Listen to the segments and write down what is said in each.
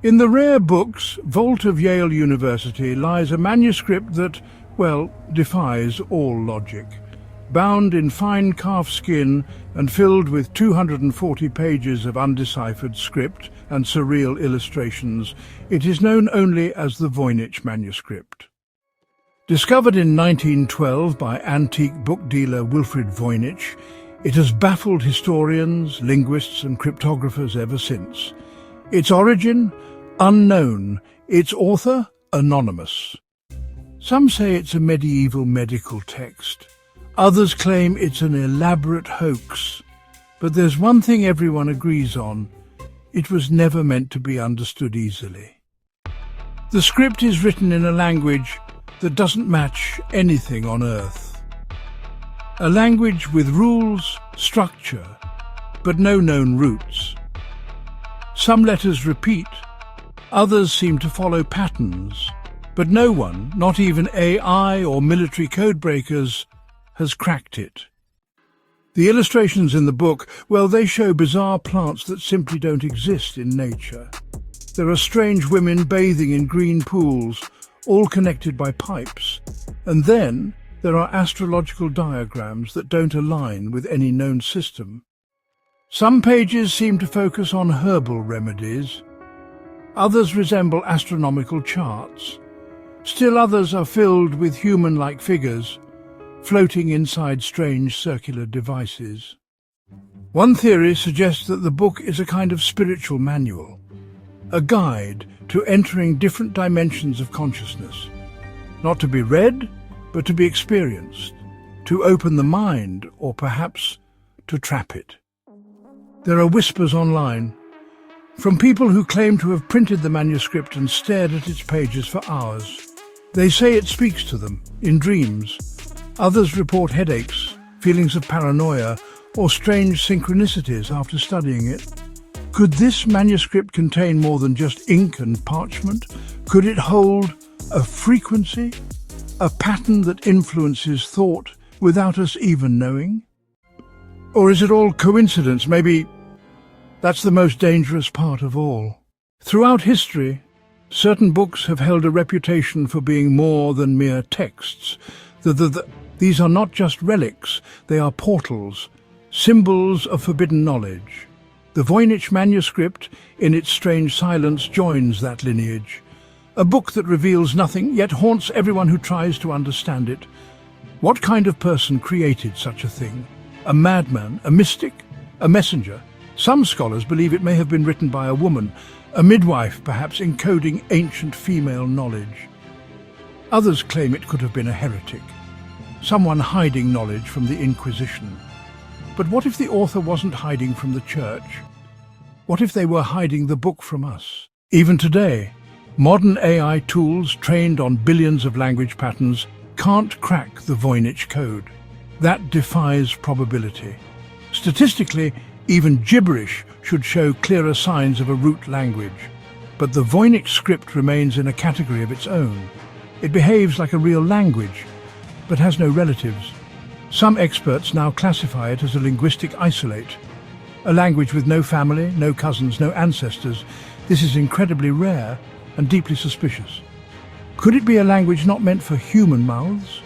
In the rare books vault of Yale University lies a manuscript that, well, defies all logic. Bound in fine calf skin and filled with 240 pages of undeciphered script and surreal illustrations, it is known only as the Voynich Manuscript. Discovered in 1912 by antique book dealer Wilfrid Voynich, it has baffled historians, linguists and cryptographers ever since. Its origin? Unknown. Its author? Anonymous. Some say it's a medieval medical text. Others claim it's an elaborate hoax. But there's one thing everyone agrees on. It was never meant to be understood easily. The script is written in a language that doesn't match anything on Earth. A language with rules, structure, but no known roots. Some letters repeat, others seem to follow patterns, but no one, not even AI or military codebreakers, has cracked it. The illustrations in the book, well, they show bizarre plants that simply don't exist in nature. There are strange women bathing in green pools, all connected by pipes. And then there are astrological diagrams that don't align with any known system. Some pages seem to focus on herbal remedies. Others resemble astronomical charts. Still others are filled with human-like figures, floating inside strange circular devices. One theory suggests that the book is a kind of spiritual manual, a guide to entering different dimensions of consciousness, not to be read, but to be experienced, to open the mind, or perhaps to trap it. There are whispers online, from people who claim to have printed the manuscript and stared at its pages for hours. They say it speaks to them, in dreams. Others report headaches, feelings of paranoia, or strange synchronicities after studying it. Could this manuscript contain more than just ink and parchment? Could it hold a frequency, a pattern that influences thought without us even knowing? Or is it all coincidence? Maybe that's the most dangerous part of all. Throughout history, certain books have held a reputation for being more than mere texts. These are not just relics, they are portals, symbols of forbidden knowledge. The Voynich Manuscript, in its strange silence, joins that lineage. A book that reveals nothing, yet haunts everyone who tries to understand it. What kind of person created such a thing? A madman? A mystic? A messenger? Some scholars believe it may have been written by a woman, a midwife perhaps encoding ancient female knowledge. Others claim it could have been a heretic, someone hiding knowledge from the Inquisition. But what if the author wasn't hiding from the church? What if they were hiding the book from us? Even today, modern AI tools trained on billions of language patterns can't crack the Voynich code. That defies probability. Statistically, even gibberish should show clearer signs of a root language. But the Voynich script remains in a category of its own. It behaves like a real language, but has no relatives. Some experts now classify it as a linguistic isolate, a language with no family, no cousins, no ancestors. This is incredibly rare and deeply suspicious. Could it be a language not meant for human mouths?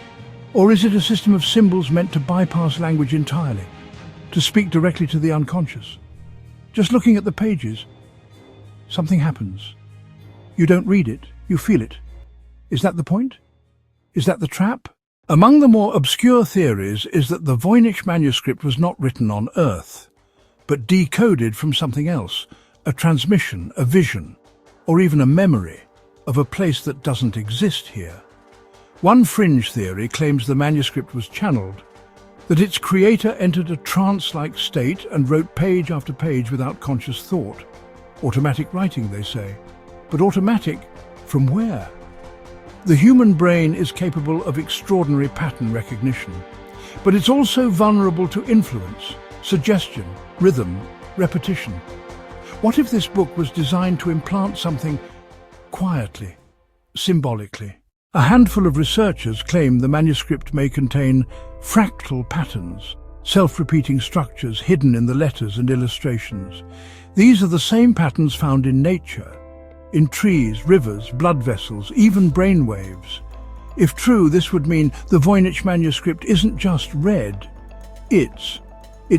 Or is it a system of symbols meant to bypass language entirely, to speak directly to the unconscious? Just looking at the pages, something happens. You don't read it, you feel it. Is that the point? Is that the trap? Among the more obscure theories is that the Voynich manuscript was not written on Earth, but decoded from something else, a transmission, a vision, or even a memory of a place that doesn't exist here. One fringe theory claims the manuscript was channeled, that its creator entered a trance-like state and wrote page after page without conscious thought. Automatic writing, they say. But automatic from where? The human brain is capable of extraordinary pattern recognition, but it's also vulnerable to influence, suggestion, rhythm, repetition. What if this book was designed to implant something quietly, symbolically? A handful of researchers claim the manuscript may contain fractal patterns, self-repeating structures hidden in the letters and illustrations. These are the same patterns found in nature, in trees, rivers, blood vessels, even brain waves. If true, this would mean the Voynich Manuscript isn't just read. Its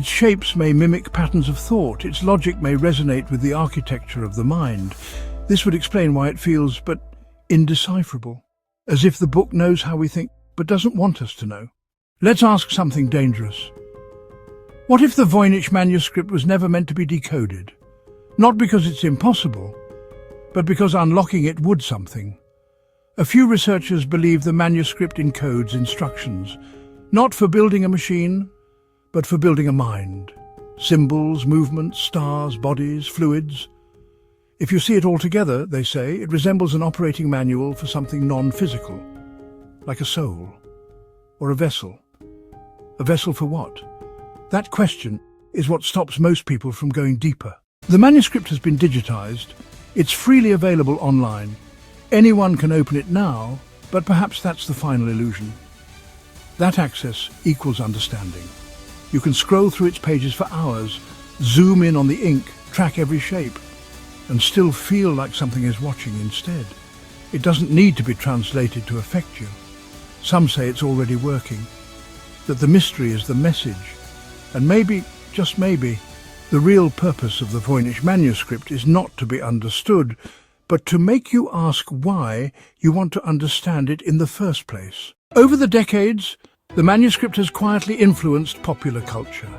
shapes may mimic patterns of thought, its logic may resonate with the architecture of the mind. This would explain why it feels but indecipherable, as if the book knows how we think but doesn't want us to know. Let's ask something dangerous. What if the Voynich Manuscript was never meant to be decoded? Not because it's impossible, but because unlocking it would something. A few researchers believe the manuscript encodes instructions, not for building a machine, but for building a mind. Symbols, movements, stars, bodies, fluids. If you see it all together, they say, it resembles an operating manual for something non-physical, like a soul, or a vessel. A vessel for what? That question is what stops most people from going deeper. The manuscript has been digitized. It's freely available online. Anyone can open it now, but perhaps that's the final illusion. That access equals understanding. You can scroll through its pages for hours, zoom in on the ink, track every shape, and still feel like something is watching instead. It doesn't need to be translated to affect you. Some say it's already working, that the mystery is the message, and maybe, just maybe, the real purpose of the Voynich Manuscript is not to be understood, but to make you ask why you want to understand it in the first place. Over the decades, the manuscript has quietly influenced popular culture.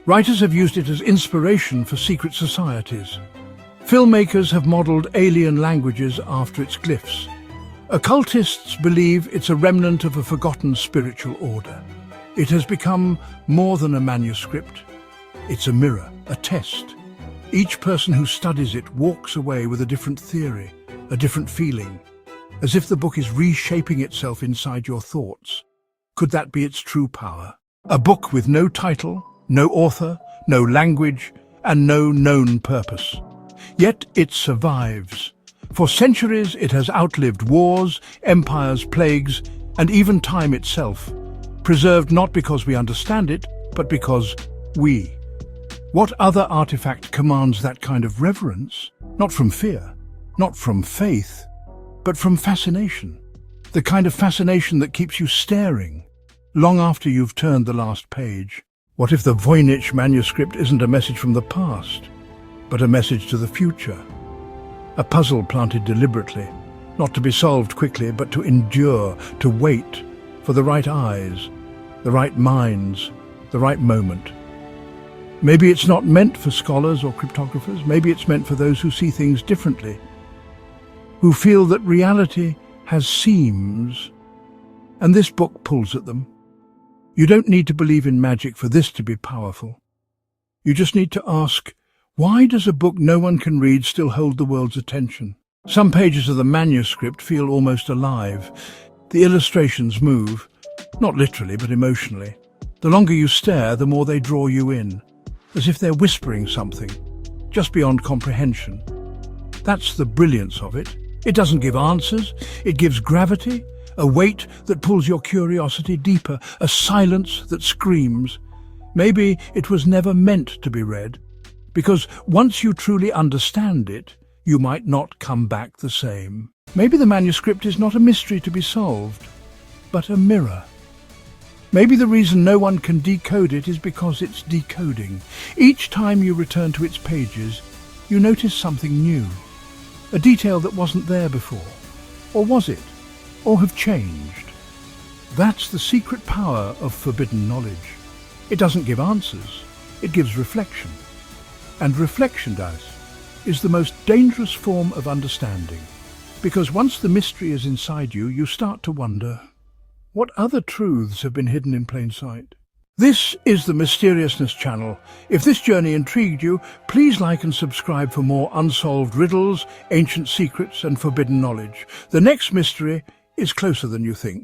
Writers have used it as inspiration for secret societies. Filmmakers have modelled alien languages after its glyphs. Occultists believe it's a remnant of a forgotten spiritual order. It has become more than a manuscript. It's a mirror, a test. Each person who studies it walks away with a different theory, a different feeling, as if the book is reshaping itself inside your thoughts. Could that be its true power? A book with no title, no author, no language, and no known purpose. Yet it survives. For centuries it has outlived wars, empires, plagues, and even time itself. Preserved not because we understand it, but because we. What other artifact commands that kind of reverence? Not from fear, not from faith, but from fascination. The kind of fascination that keeps you staring, long after you've turned the last page. What if the Voynich Manuscript isn't a message from the past, but a message to the future? A puzzle planted deliberately, not to be solved quickly, but to endure, to wait for the right eyes, the right minds, the right moment. Maybe it's not meant for scholars or cryptographers. Maybe it's meant for those who see things differently, who feel that reality has seams, and this book pulls at them. You don't need to believe in magic for this to be powerful. You just need to ask, why does a book no one can read still hold the world's attention? Some pages of the manuscript feel almost alive. The illustrations move, not literally but emotionally. The longer you stare, the more they draw you in, as if they're whispering something, just beyond comprehension. That's the brilliance of it. It doesn't give answers, it gives gravity, a weight that pulls your curiosity deeper, a silence that screams. Maybe it was never meant to be read, because once you truly understand it, you might not come back the same. Maybe the manuscript is not a mystery to be solved, but a mirror. Maybe the reason no one can decode it is because it's decoding. Each time you return to its pages, you notice something new, a detail that wasn't there before. Or was it? Or have changed? That's the secret power of forbidden knowledge. It doesn't give answers, it gives reflection. And reflection, is the most dangerous form of understanding. Because once the mystery is inside you, you start to wonder, what other truths have been hidden in plain sight? This is the Mysteriousness channel. If this journey intrigued you, please like and subscribe for more unsolved riddles, ancient secrets, and forbidden knowledge. The next mystery is closer than you think.